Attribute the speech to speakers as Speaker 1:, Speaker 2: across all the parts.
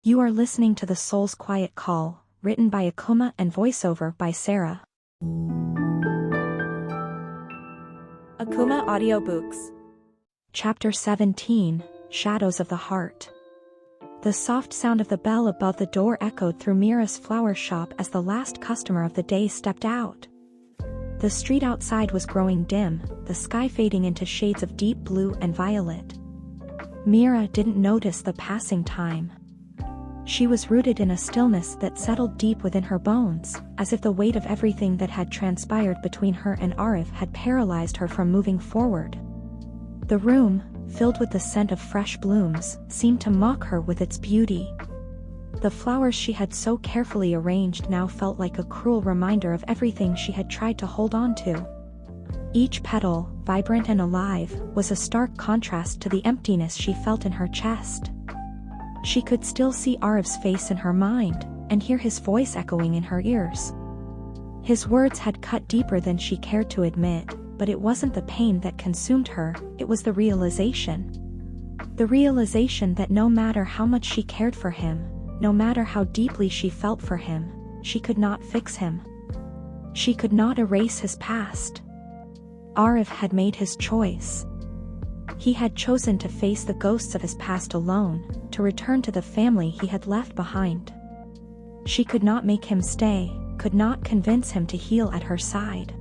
Speaker 1: You are listening to The Soul's Quiet Call, written by Akumah and voiceover by Sara.
Speaker 2: Akumah Audiobooks.
Speaker 1: Chapter 17, Shadows of the Heart. The soft sound of the bell above the door echoed through Meera's flower shop as the last customer of the day stepped out. The street outside was growing dim, the sky fading into shades of deep blue and violet. Meera didn't notice the passing time. She was rooted in a stillness that settled deep within her bones, as if the weight of everything that had transpired between her and Aarav had paralyzed her from moving forward. The room, filled with the scent of fresh blooms, seemed to mock her with its beauty. The flowers she had so carefully arranged now felt like a cruel reminder of everything she had tried to hold on to. Each petal, vibrant and alive, was a stark contrast to the emptiness she felt in her chest. She could still see Aarav's face in her mind, and hear his voice echoing in her ears. His words had cut deeper than she cared to admit, but it wasn't the pain that consumed her, it was the realization. The realization that no matter how much she cared for him, no matter how deeply she felt for him, she could not fix him. She could not erase his past. Aarav had made his choice. He had chosen to face the ghosts of his past alone, to return to the family he had left behind. She could not make him stay, could not convince him to heal at her side.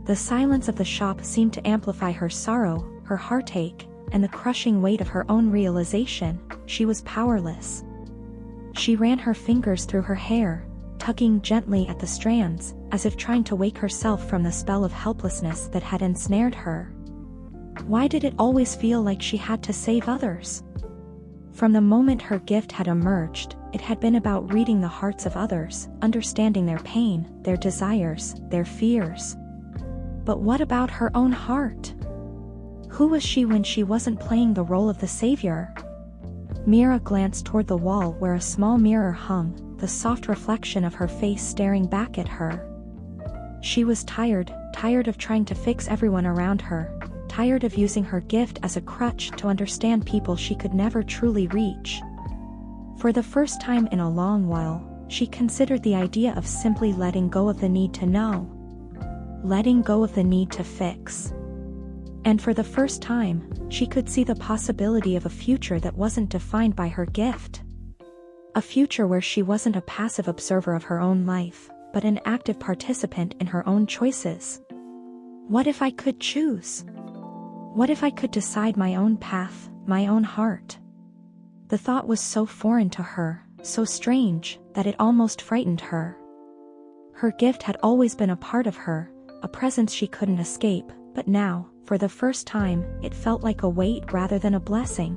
Speaker 1: The silence of the shop seemed to amplify her sorrow, her heartache, and the crushing weight of her own realization. She was powerless. She ran her fingers through her hair, tugging gently at the strands, as if trying to wake herself from the spell of helplessness that had ensnared her. Why did it always feel like she had to save others? From the moment her gift had emerged, it had been about reading the hearts of others, understanding their pain, their desires, their fears. But what about her own heart? Who was she when she wasn't playing the role of the savior? Meera glanced toward the wall where a small mirror hung, the soft reflection of her face staring back at her. She was tired of trying to fix everyone around her. Tired of using her gift as a crutch to understand people she could never truly reach. For the first time in a long while, she considered the idea of simply letting go of the need to know. Letting go of the need to fix. And for the first time, she could see the possibility of a future that wasn't defined by her gift. A future where she wasn't a passive observer of her own life, but an active participant in her own choices. What if I could choose? What if I could decide my own path, my own heart? The thought was so foreign to her, so strange, that it almost frightened her. Her gift had always been a part of her, a presence she couldn't escape, but now, for the first time, it felt like a weight rather than a blessing.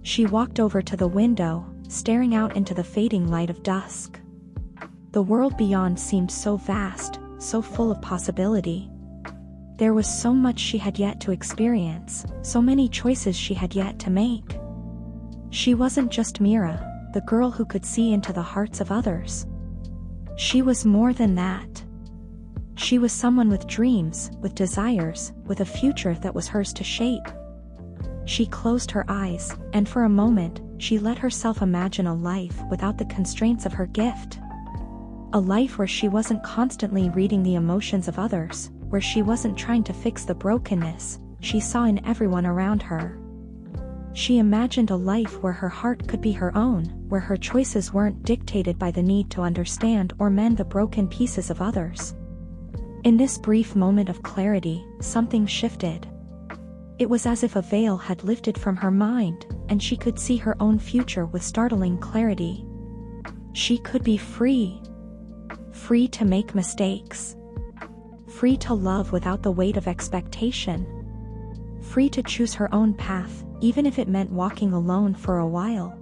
Speaker 1: She walked over to the window, staring out into the fading light of dusk. The world beyond seemed so vast, so full of possibility. There was so much she had yet to experience, so many choices she had yet to make. She wasn't just Meera, the girl who could see into the hearts of others. She was more than that. She was someone with dreams, with desires, with a future that was hers to shape. She closed her eyes, and for a moment, she let herself imagine a life without the constraints of her gift. A life where she wasn't constantly reading the emotions of others, where she wasn't trying to fix the brokenness she saw in everyone around her. She imagined a life where her heart could be her own, where her choices weren't dictated by the need to understand or mend the broken pieces of others. In this brief moment of clarity, something shifted. It was as if a veil had lifted from her mind, and she could see her own future with startling clarity. She could be free. Free to make mistakes. Free to love without the weight of expectation. Free to choose her own path, even if it meant walking alone for a while.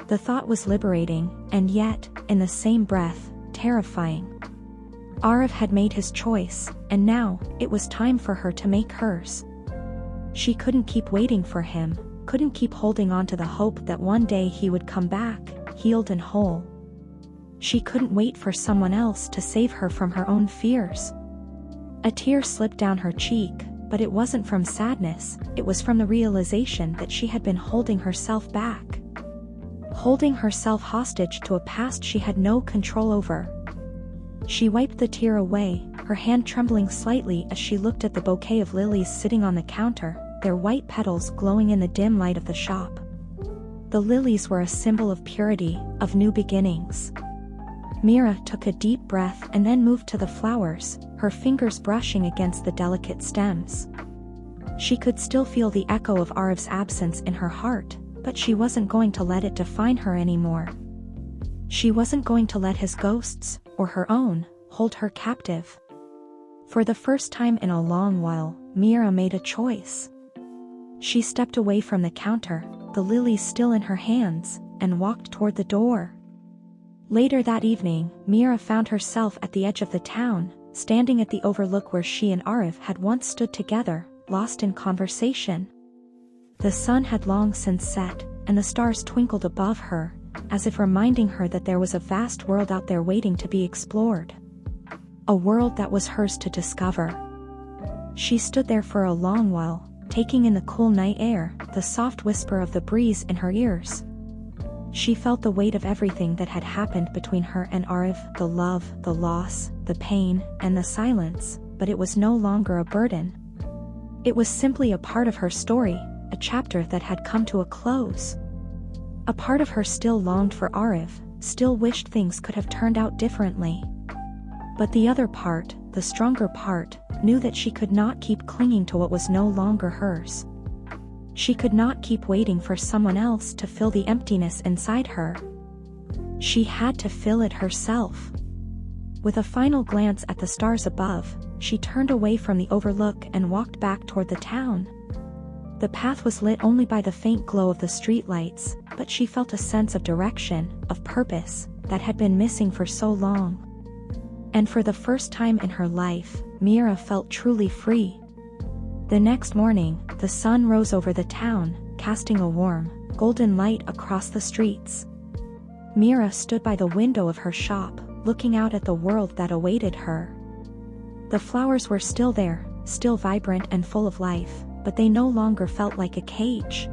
Speaker 1: The thought was liberating, and yet, in the same breath, terrifying. Aarav had made his choice, and now, it was time for her to make hers. She couldn't keep waiting for him, couldn't keep holding on to the hope that one day he would come back, healed and whole. She couldn't wait for someone else to save her from her own fears. A tear slipped down her cheek, but it wasn't from sadness, it was from the realization that she had been holding herself back. holding herself hostage to a past she had no control over. She wiped the tear away, her hand trembling slightly as she looked at the bouquet of lilies sitting on the counter, their white petals glowing in the dim light of the shop. The lilies were a symbol of purity, of new beginnings. Meera took a deep breath and then moved to the flowers, her fingers brushing against the delicate stems. She could still feel the echo of Aarav's absence in her heart, but she wasn't going to let it define her anymore. She wasn't going to let his ghosts, or her own, hold her captive. For the first time in a long while, Meera made a choice. She stepped away from the counter, the lilies still in her hands, and walked toward the door. Later that evening, Meera found herself at the edge of the town, standing at the overlook where she and Aarav had once stood together, lost in conversation. The sun had long since set, and the stars twinkled above her, as if reminding her that there was a vast world out there waiting to be explored. A world that was hers to discover. She stood there for a long while, taking in the cool night air, the soft whisper of the breeze in her ears. She felt the weight of everything that had happened between her and Aarav, the love, the loss, the pain, and the silence, but it was no longer a burden. It was simply a part of her story, a chapter that had come to a close. A part of her still longed for Aarav, still wished things could have turned out differently. But the other part, the stronger part, knew that she could not keep clinging to what was no longer hers. She could not keep waiting for someone else to fill the emptiness inside her. She had to fill it herself. With a final glance at the stars above, she turned away from the overlook and walked back toward the town. The path was lit only by the faint glow of the streetlights, but she felt a sense of direction, of purpose, that had been missing for so long. And for the first time in her life, Meera felt truly free. The next morning, the sun rose over the town, casting a warm, golden light across the streets. Meera stood by the window of her shop, looking out at the world that awaited her. The flowers were still there, still vibrant and full of life, but they no longer felt like a cage.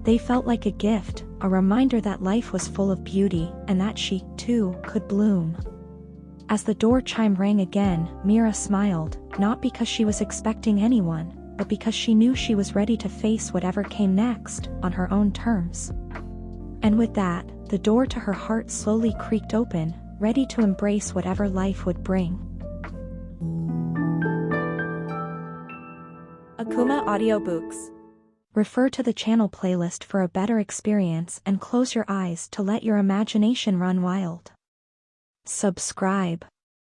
Speaker 1: They felt like a gift, a reminder that life was full of beauty, and that she, too, could bloom. As the door chime rang again, Meera smiled, not because she was expecting anyone, but because she knew she was ready to face whatever came next, on her own terms. And with that, the door to her heart slowly creaked open, ready to embrace whatever life would bring.
Speaker 2: Akumah Audiobooks.
Speaker 1: Refer to the channel playlist for a better experience and close your eyes to let your imagination run wild. Subscribe.